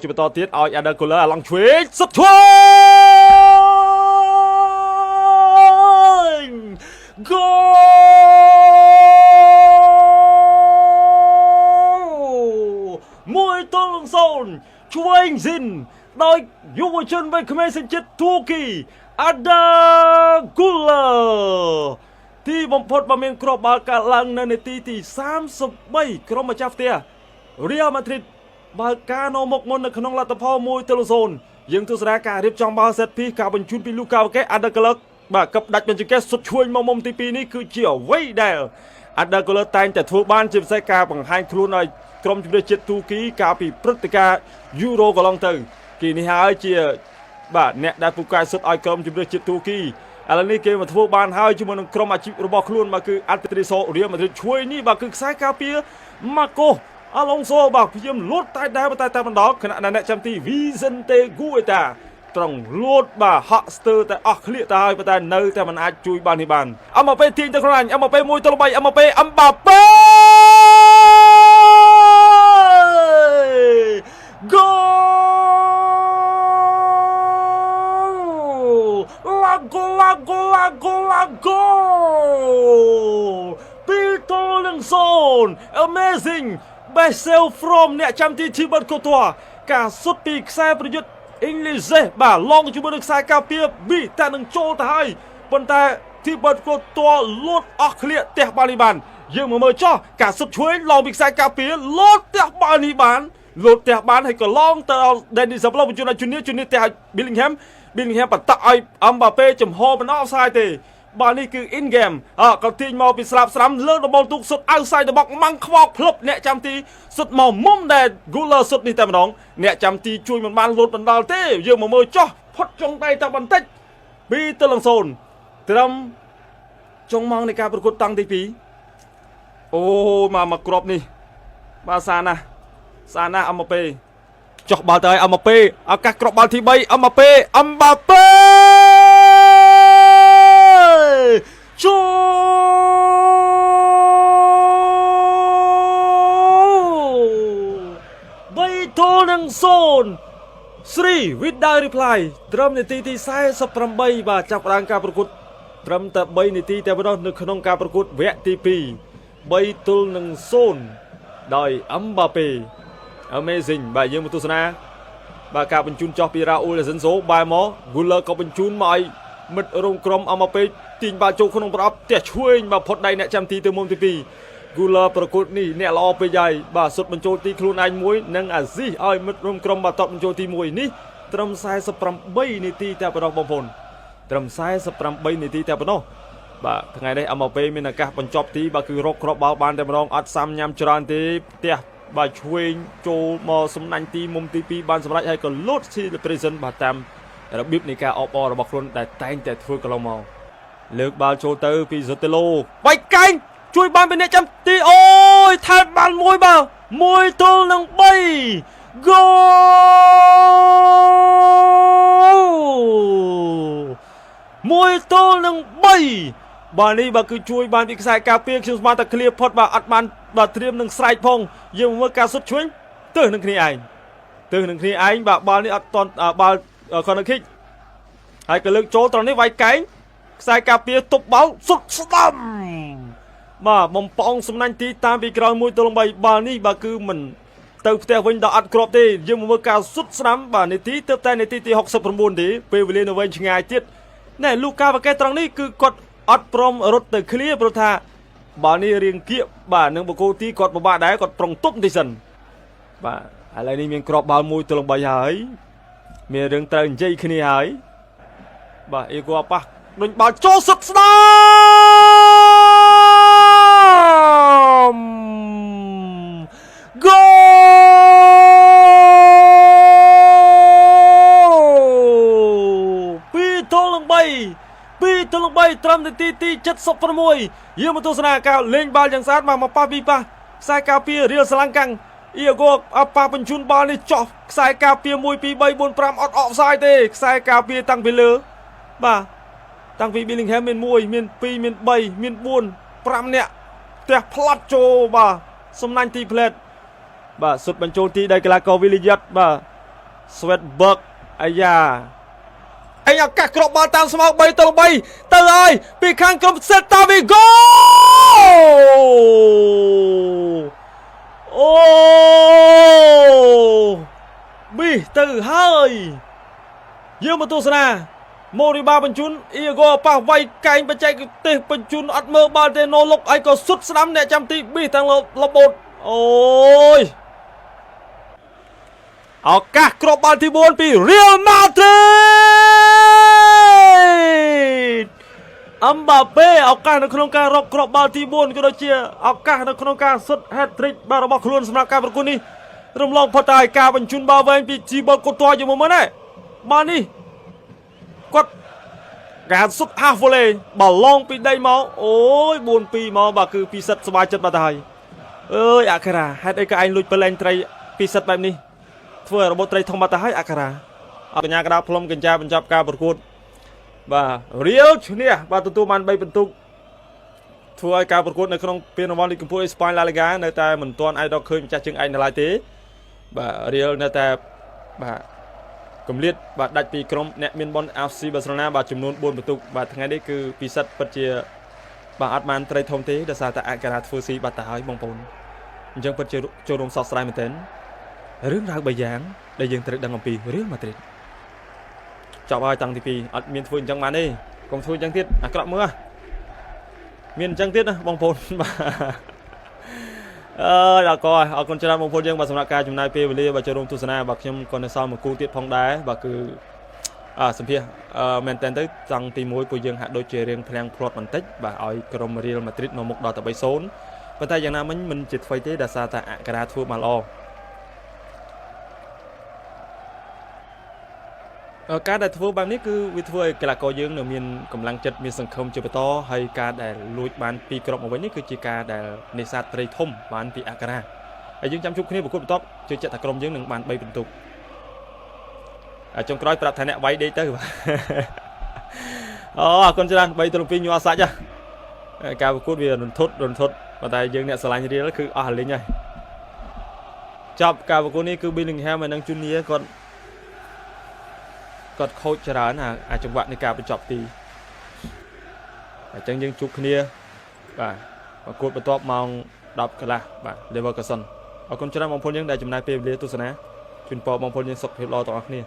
ជាបន្តទៀតឲ្យ Ada Cooler ឡងឆ្វេងសុតឈួយ 1-0 ឆ្វេងស៊ីនដោយយុវជនវ័យក្មេងសញ្ជាតិទួរគី Ada Cooler ទីបំផុតបានមានគ្រាប់បាល់កាត់ឡើងនៅនាទីទី33ក្រុមម្ចាស់ផ្ទះ Real Madrid បើកការនាំមុខមុននៅក្នុងលទ្ធផល 1-0 យើងទស្សនាការរៀបចំបាល់ set piece ការបញ្ជូនពី Luka Vake Ada Cooler បាទកັບដាច់បញ្ចង្កេះសុតឈួយមកមុំទី2នេះគឺជាអ្វីដែល Ada Cooler តែងតែធ្វើបានជាពិសេសការបង្ហាញខ្លួនឲ្យក្រុមជម្រើសជាតិទូគីកាលពីព្រឹត្តិការណ៍ Euro កន្លងទៅគេនេះហើយជាបាទអ្នកដែលពូកែសុទ្ធឲ្យក្រុមជម្រើសជាតិទូគីឥឡូវនេះគេមកធ្វើបានហើយជាមួយនឹងក្រុមអាជីពរបស់ខ្លួនបាទគឺ Atletico Real Madrid ឆ្វេងនេះបាទគឺខ្សែការពារ Marcos Alonso បាទព្យាយាមលូតតែបណ្ដោះខណៈអ្នកចាំទី Vicente Guaita ត្រង់លូតបាទហាក់ស្ទើរតែអស់ឃ្លៀកទៅហើយប៉ុន្តែនៅតែមិនអាចជួយបាននេះបានអមពេលទាញទៅខ្លួនអញអមពេល1-3អមពេលអំបាប៉េ Goal Amazing Best save from អ្នកចាំទី Thibaut Courtois ការសុទ្ធពីខ្សែប្រយុទ្ធ English បាទឡងជាមួយនឹងខ្សែការពារ B តែនឹងចូលទៅហើយប៉ុន្តែ Thibaut Courtois លូតអស់ឃ្លៀកទះបាល់នេះបានយើងមកមើលចោះការសុទ្ធឆ្វេងឡងពីខ្សែការពារលូតទះបាល់នេះបានលូតទះបានហើយក៏ឡងទៅដល់ Denis Zambrotta បញ្ជូនឲ្យ Junior ទះឲ្យ Bellingham បតឲ្យ Mbappe ចំហមិនអស់ផ្សាយទេបាល់នេះគឺ in game ក៏ទាញមកពីស្លាបស្រាំលើដំបូលទូកសុទ្ធ outside the box ម៉ាំងខ្វោកភ្លឹបអ្នកចាំទីសុទ្ធមកមុំដែល Guler សុទ្ធនេះតែម្ដងអ្នកចាំទីជួយមិនបានលូតបណ្ដាលទេយើងមកមើលចោះផុតចុងដៃតែបន្តិច 2-0 ត្រឹមចុងម៉ោងនៃការប្រកួតតង់ទី2អូមកគ្រាប់នេះបាទសាណាអមប៉េចោះបាល់ទៅឲ្យអមប៉េឱកាសគ្រាប់បាល់ទី3អមប៉េអំបាប៉េចូល3-0 3 without reply ត្រឹមនាទីទី48បាទចាប់ផ្ដើមការប្រកួតត្រឹមតែ3នាទីតែប៉ុណ្ណោះនៅក្នុងការប្រកួតវគ្គទី2 3-0 ដោយ Mbappe Amazing បាទយើងមកទស្សនាបាទការបញ្ជូនចោះពី Raúl Asensio បែរមក Guler ក៏បញ្ជូនមកឲ្យមិត្តរោមក្រុម Mbappe ទាញបាល់ចូលក្នុងប្រអប់ផ្ទះឆ្វេងបាទផុតដៃអ្នកចាំទីទៅមុំទី2 Guler ប្រកួតនេះអ្នកល្អពេកហើយបាទសុទ្ធបញ្ចូលទីខ្លួនឯងមួយនិងអាស៊ីឲ្យមិត្តរោមក្រុមបាទតបបញ្ចូលទី1នេះត្រឹម48នាទីតែប៉ុណ្ណោះបងប្អូនត្រឹម48នាទីតែប៉ុណ្ណោះបាទថ្ងៃនេះ Mbappe មានឱកាសបញ្ចប់ទីបាទគឺរកគ្រាប់បាល់បានតែម្ដងអត់សាំញ៉ាំច្រើនទេផ្ទះបាទឆ្វេងចូលមកសំណាញ់ទីមុំទី2បានសម្រេចហើយក៏លូត celebration បាទតាមរបៀបនៃការអបអររបស់ខ្លួនដែលតែងតែធ្វើកន្លងមកលើកបាល់ចូលទៅពី Zotelo បាច់កែងជួយបានពីអ្នកចាំទីអូយថែមបានមួយបាទ1-3 Goal 1-3បាទនេះបាទគឺជួយបានពីខ្សែការពារខ្ញុំស្មានតែឃ្លៀផុតបាទអត់បានបាទត្រៀមនឹងស្រែកផងយើងមើលការសុទ្ធឆ្វេងទើសនឹងគ្នាឯងបាទបាល់នេះអត់តន់បាល់ corner kick ហើយក៏លើកចូលត្រង់នេះវាយកែងខ្សែការពារទប់បាល់សុទ្ធស្ដាំបាទបំពងសំណាញ់ទីតាមពីក្រោយ 1-3 បាល់នេះបាទគឺមិនទៅផ្ទះវិញដល់អត់គ្រាប់ទេយើងមកមើលការសុទ្ធស្ដាំបាទនាទីទៅតែនាទីទី69ទេពេលវេលានៅវែងឆ្ងាយទៀតណែ Luka Vake ត្រង់នេះគឺគាត់អត់ព្រមរត់ទៅឃ្លាព្រោះថាបាល់នេះរៀងគៀកបាទនឹងបកគោទីគាត់ពិបាកដែរគាត់ប្រុងទប់បន្តិចសិនបាទឥឡូវនេះមានគ្រាប់បាល់ 1-3 ហើយមានរឿងត្រូវនិយាយគ្នាហើយបាទអេគូអាប៉ះដុញបាល់ចូលសុទ្ធស្ដាំ Goal 2-3 ត្រឹមនាទីទី76យើងមកទស្សនាការលេងបាល់យ៉ាងស្អាតមកប៉ះពីប៉ះខ្សែការពាររៀលស្លាំងកាំងអ៊ីហ្គោអាប៉ះបញ្ជូនបាល់នេះចោះខ្សែការពារ1 2 3 4 5អត់អបសាយទេខ្សែការពារតាំងពីលើបាទតាំងពី Bellingham មាន1មាន2មាន3មាន4 5នាក់ផ្ទះផ្លាត់ចូលបាទសំណាញ់ទីផ្លែតបាទសុទ្ធបញ្ចូលទីដោយកីឡាករ Willian បាទ Sweatberg អាយ៉ាអញឱកាសគ្រាប់បាល់តាមស្មោក3 ទៅ 3ទៅហើយពីខាងក្រុម Celta Vigo អូប៊ីទៅហើយយើងមកទស្សនាម៉ូរីបាបញ្ជូនអ៊ីហ្គោប៉ះវាយកែងបច្ចេកទេសបញ្ជូនអត់មើលបាល់ទេណូលុកអីក៏សុទ្ធស្ដាំអ្នកចាំទីប៊ីទាំងលបូតអូយឱកាសគ្រាប់បាល់ទី4ពី Real Madrid អមបាប៉េឱកាសនៅក្នុងការរកគ្រាប់បាល់ទី4ក៏ដូចជាឱកាសនៅក្នុងការសុទ្ធ hat-trick បាទរបស់ខ្លួនសម្រាប់ការប្រកួតនេះរំលងផុតតែការបញ្ជូនបាល់វែងពី Thibaut Courtois ជាមួយមុនដែរបាល់នេះគាត់ការសុទ្ធ half volley បាល់ឡងពីដីមកអូយ 4-2 មកបាទគឺពីសិតសบายចិត្តបាត់ទៅហើយអើយអាការ៉ាហេតុអីក៏ឯងលួចប្រឡែងត្រីពីសិតបែបនេះធ្វើឲ្យរបបត្រីធំបាត់ទៅហើយអាការ៉ាអកញ្ញាកដោផ្លុំកញ្ចាបញ្ចប់ការប្រកួតបាទ Real ឈ្នះបាទទទួលបាន3បន្ទុកធ្វើឲ្យការប្រកួតនៅក្នុងពានរង្វាន់លីកកម្ពុជាអេស្ប៉ាញ La Liga នៅតែមិនទាន់អាចរកឃើញម្ចាស់ជើងឯកនៅឡើយទេបាទ Real នៅតែបាទកំលៀតបាទដាច់ពីក្រុមអ្នកមានបុណ្យ FC Barcelona បាទចំនួន4បន្ទុកបាទថ្ងៃនេះគឺពិសិដ្ឋពិតជាបាទអត់បានត្រីធំទេដោយសារតែអក្សរាធ្វើស៊ីបាត់ទៅហើយបងប្អូនអញ្ចឹងពិតជាចូលរួមសោកស្ដាយមែនទែនរឿងរ៉ាវ3យ៉ាងដែលយើងត្រូវដឹងអំពី Real Madrid ចប់ហើយតាំងទី2អត់មានធ្វើអញ្ចឹងបានទេកុំធ្វើអញ្ចឹងទៀតអាក្រក់មើលមានអញ្ចឹងទៀតណាបងប្អូនបាទដល់ក៏អរគុណច្រើនបងប្អូនយើងបាទសម្រាប់ការចំណាយពេលវេលាបាទចូលរួមទស្សនាបាទខ្ញុំក៏នៅសល់មួយគូទៀតផងដែរបាទគឺសម្ភារមែនតើទៅតាំងទី1ពួកយើងហាក់ដូចជារៀងផ្លាំងផ្្លាត់បន្តិចបាទឲ្យក្រុម Real Madrid មកមុខដល់តែ 3-0 ប៉ុន្តែយ៉ាងណាមិញមិនជាថ្មីទេដោយសារតែអក្សរាធ្វើមកល្អការដែលធ្វើបែបនេះគឺវាធ្វើឲ្យកីឡាករយើងនៅមានកម្លាំងចិត្តមានសង្ឃឹមជាបន្តហើយការដែលលួចបានពីគ្រាប់មកវិញនេះគឺជាការដែលនេសាទត្រីធំបានពីអក្សរាហើយយើងចាំជួបគ្នាប្រកួតបន្ទាប់ជឿជាក់ថាក្រុមយើងនឹងបាន3បន្ទុកចុងក្រោយប្រាប់ថាអ្នកវាយដេកទៅបាទអរគុណច្រើន3-2ញ័រសាច់ការប្រកួតវារន្ធត់ប៉ុន្តែយើងអ្នកស្រឡាញ់ Real គឺអស់លេងហើយចប់ការប្រកួតនេះគឺ Bellingham ហើយនឹង Junior គាត់ខូចច្រើនអាចង្វាក់នៃការបញ្ចប់ទីអញ្ចឹងយើងជួបគ្នាបាទប្រកួតបន្ទាប់ម៉ោង 10 កន្លះបាទ Leverkusen អរគុណច្រើនបងប្អូនយើងដែលចំណាយពេលវេលាទស្សនាជូនពរបងប្អូនយើងសុខភាពល្អទាំងអស់គ្នា